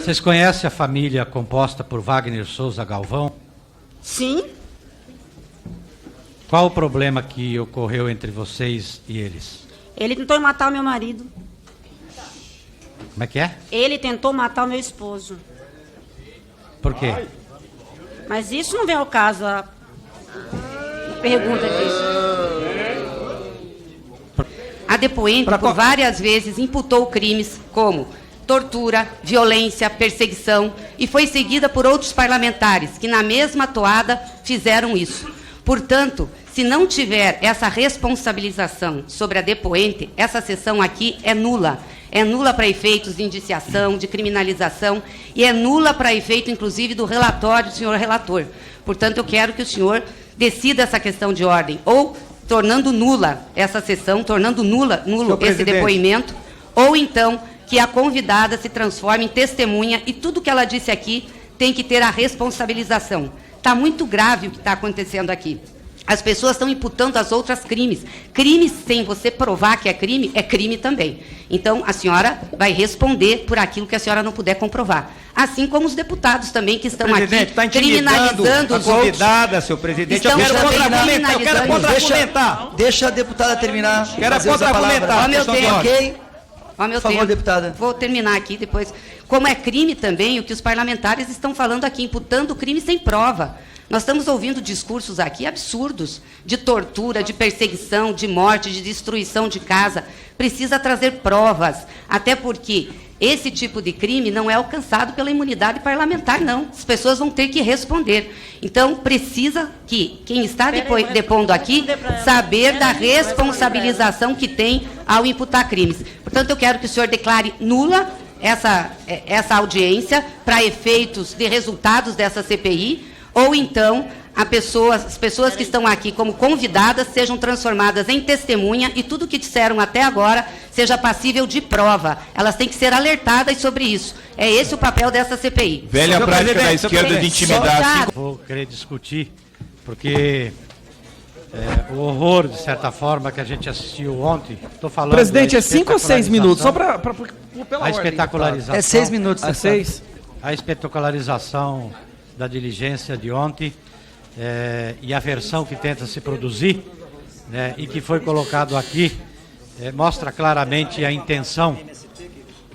Vocês conhecem a família composta por Wagner Souza Galvão? Sim. Qual o problema que ocorreu entre vocês e eles? Ele tentou matar o meu marido. Como é que é? Ele tentou matar o meu esposo. Por quê? Mas isso não vem ao caso, a pergunta disso. A depoente, por várias vezes, imputou crimes como tortura, violência, perseguição e foi seguida por outros parlamentares que, na mesma toada, fizeram isso. Portanto, se não tiver essa responsabilização sobre a depoente, essa sessão aqui é nula. É nula para efeitos de indiciação, de criminalização e é nula para efeito, inclusive, do relatório do senhor relator. Portanto, eu quero que o senhor decida essa questão de ordem, ou tornando nula essa sessão, tornando nulo esse depoimento, ou então que a convidada se transforme em testemunha e tudo que ela disse aqui tem que ter a responsabilização. Está muito grave o que está acontecendo aqui. As pessoas estão imputando às outras crimes. Crimes sem você provar que é crime também. Então, a senhora vai responder por aquilo que a senhora não puder comprovar. Assim como os deputados também que estão aqui tá criminalizando os convidada, seu presidente. Eu quero contra-argumentar. Deixa a deputada terminar. Quero contra-argumentar. Ó, meu tempo. Ok? Ó, meu Por favor, tempo. deputada. Vou terminar aqui depois. Como é crime também o que os parlamentares estão falando aqui, imputando crime sem prova. Nós estamos ouvindo discursos aqui absurdos de tortura, de perseguição, de morte, de destruição de casa. Precisa trazer provas, até porque esse tipo de crime não é alcançado pela imunidade parlamentar, não. As pessoas vão ter que responder. Então, precisa que quem está depondo aqui saber da responsabilização que tem ao imputar crimes. Portanto, eu quero que o senhor declare nula essa audiência para efeitos de resultados dessa CPI, ou então as pessoas que estão aqui como convidadas sejam transformadas em testemunha e tudo que disseram até agora seja passível de prova. Elas têm que ser alertadas sobre isso. É esse o papel dessa CPI. Velha prática da esquerda de intimidar. Vou querer discutir, porque o horror, de certa forma, que a gente assistiu ontem... Estou falando... Presidente, é 5 ou 6 minutos? Só pela a espetacularização... É 6 minutos. É 6? A espetacularização da diligência de ontem e a versão que tenta se produzir, né, e que foi colocado aqui, mostra claramente a intenção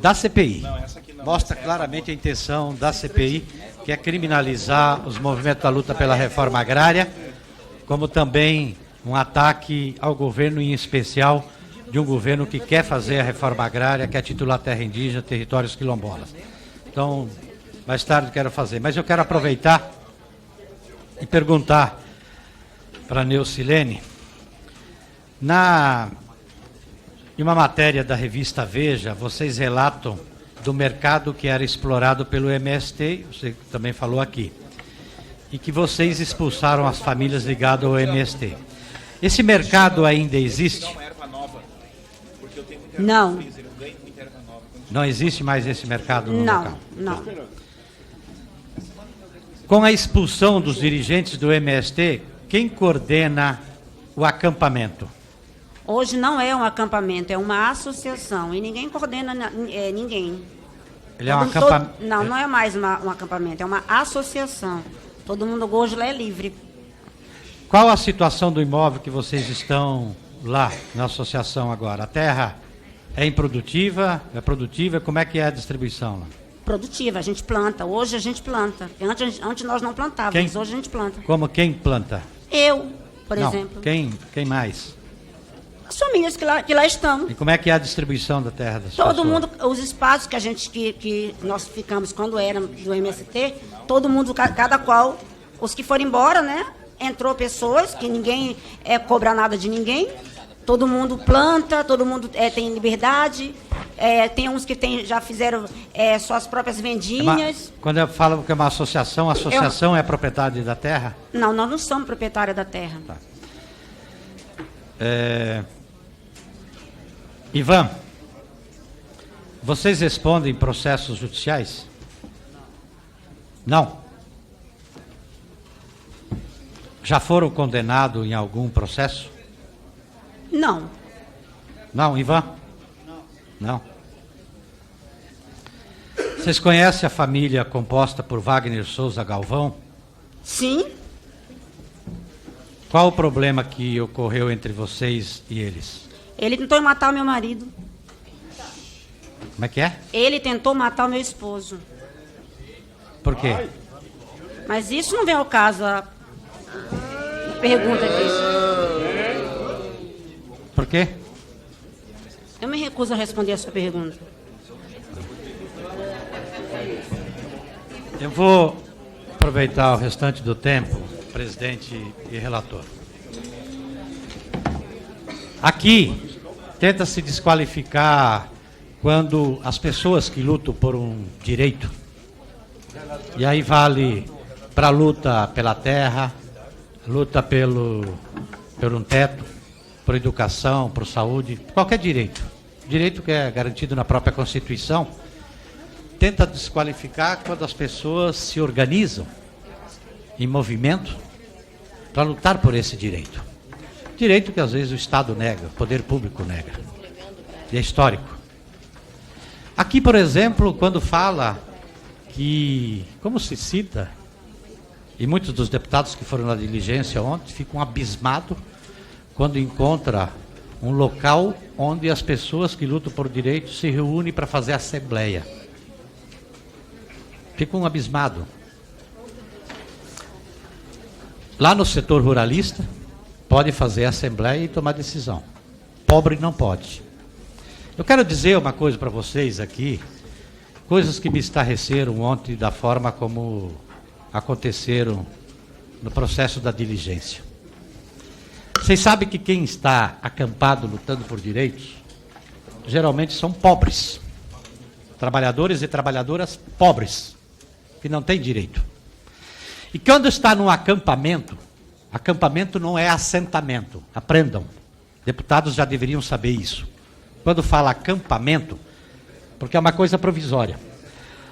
da CPI. Mostra claramente a intenção da CPI, que é criminalizar os movimentos da luta pela reforma agrária, como também um ataque ao governo, em especial de um governo que quer fazer a reforma agrária, quer titular terra indígena, territórios quilombolas. Então, mais tarde quero fazer, mas eu quero aproveitar e perguntar para a Neucilene, em uma matéria da revista Veja, vocês relatam do mercado que era explorado pelo MST, você também falou aqui, e que vocês expulsaram as famílias ligadas ao MST. Esse mercado ainda existe? Não. Não existe mais esse mercado no local? Não. Com a expulsão dos dirigentes do MST, quem coordena o acampamento? Hoje não é um acampamento, é uma associação. E ninguém coordena ninguém. Ele é um acampamento? Não é mais um acampamento, é uma associação. Todo mundo hoje lá é livre. Qual a situação do imóvel que vocês estão lá na associação agora? A terra é improdutiva? É produtiva? Como é que é a distribuição lá? Produtiva, a gente planta. Hoje a gente planta. Antes nós não plantávamos, hoje a gente planta. Como quem planta? Eu, por exemplo. Quem mais? As famílias que lá estão. E como é que é a distribuição da terra das pessoas? Todo mundo, os espaços que nós ficamos quando éramos do MST, todo mundo, cada qual, os que foram embora, né? Entrou pessoas que ninguém cobra nada de ninguém. Todo mundo planta, todo mundo tem liberdade. Tem uns que já fizeram suas próprias vendinhas. Quando eu falo que é uma associação, a associação é propriedade da terra? Não, nós não somos proprietários da terra. Tá. Ivan, vocês respondem processos judiciais? Não. Já foram condenados em algum processo? Não. Não, Ivan? Não. Vocês conhecem a família composta por Wagner Souza Galvão? Sim. Qual o problema que ocorreu entre vocês e eles? Ele tentou matar o meu marido. Como é que é? Ele tentou matar o meu esposo. Por quê? Mas isso não vem ao caso, a pergunta aqui. Por quê? Eu me recuso a responder a sua pergunta. Eu vou aproveitar o restante do tempo, presidente e relator. Aqui, tenta se desqualificar quando as pessoas que lutam por um direito, e aí vale para a luta pela terra, luta por um teto, por educação, por saúde, qualquer direito que é garantido na própria Constituição, tenta desqualificar quando as pessoas se organizam em movimento para lutar por esse direito. Direito que às vezes o Estado nega, o poder público nega. E é histórico. Aqui, por exemplo, quando fala que, como se cita, e muitos dos deputados que foram na diligência ontem ficam abismados quando encontra um local onde as pessoas que lutam por direitos se reúnem para fazer assembleia. Ficam abismados. Lá no setor ruralista, pode fazer assembleia e tomar decisão. Pobre não pode. Eu quero dizer uma coisa para vocês aqui, coisas que me estarreceram ontem da forma como aconteceram no processo da diligência. Vocês sabem que quem está acampado lutando por direitos, geralmente são pobres. Trabalhadores e trabalhadoras pobres, que não têm direito. E quando está num acampamento não é assentamento, aprendam. Deputados já deveriam saber isso. Quando fala acampamento, porque é uma coisa provisória.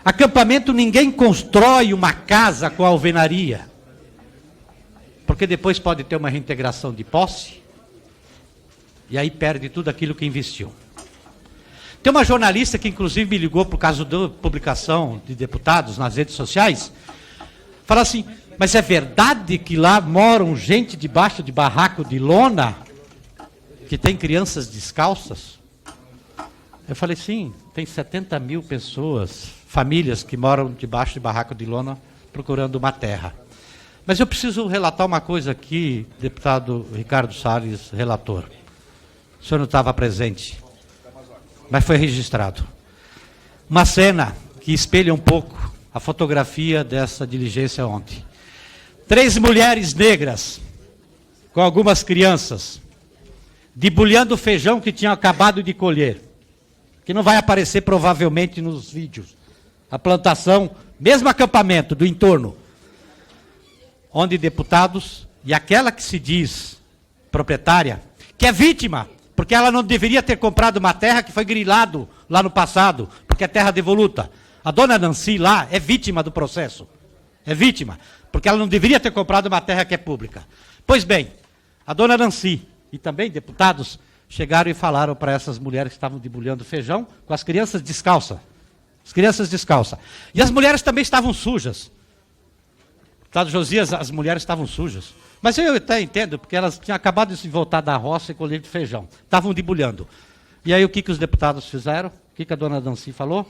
Acampamento, ninguém constrói uma casa com alvenaria, porque depois pode ter uma reintegração de posse, e aí perde tudo aquilo que investiu. Tem uma jornalista que inclusive me ligou por causa da publicação de deputados nas redes sociais, fala assim, mas é verdade que lá moram gente debaixo de barraco de lona, que tem crianças descalças? Eu falei, sim, tem 70 mil pessoas, famílias que moram debaixo de barraco de lona procurando uma terra. Mas eu preciso relatar uma coisa aqui, deputado Ricardo Salles, relator. O senhor não estava presente, mas foi registrado. Uma cena que espelha um pouco a fotografia dessa diligência ontem. 3 mulheres negras, com algumas crianças, debulhando feijão que tinham acabado de colher, que não vai aparecer provavelmente nos vídeos. A plantação, mesmo acampamento do entorno, onde deputados, e aquela que se diz proprietária, que é vítima, porque ela não deveria ter comprado uma terra que foi grilado lá no passado, porque é terra devoluta. A dona Nancy lá é vítima do processo. É vítima, porque ela não deveria ter comprado uma terra que é pública. Pois bem, a dona Nancy e também deputados chegaram e falaram para essas mulheres que estavam debulhando feijão com as crianças descalças. As crianças descalças. E as mulheres também estavam sujas. Deputado Josias, as mulheres estavam sujas. Mas eu até entendo, porque elas tinham acabado de se voltar da roça e colher de feijão. Estavam debulhando. E aí o que os deputados fizeram? O que a dona Nancy falou?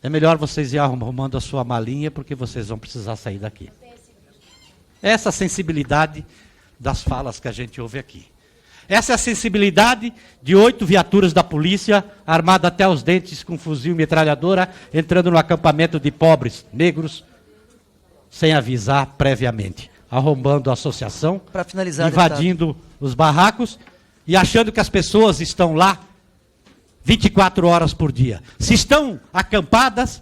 É melhor vocês ir arrumando a sua malinha, porque vocês vão precisar sair daqui. Essa sensibilidade das falas que a gente ouve aqui. Essa é a sensibilidade de 8 viaturas da polícia, armada até os dentes com fuzil e metralhadora, entrando no acampamento de pobres, negros, sem avisar previamente, arrombando a associação, para finalizar, invadindo os barracos e achando que as pessoas estão lá 24 horas por dia. Se estão acampadas,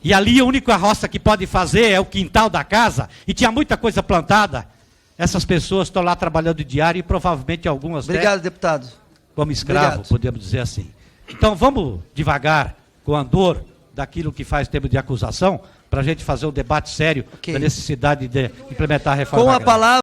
e ali a única roça que pode fazer é o quintal da casa, e tinha muita coisa plantada, essas pessoas estão lá trabalhando diário e provavelmente algumas... Obrigado, deputado. Como escravo, Obrigado. podemos dizer assim. Então vamos devagar com o andor daquilo que faz tempo de acusação, para a gente fazer um debate sério da necessidade de implementar a reforma agrária. Com a palavra...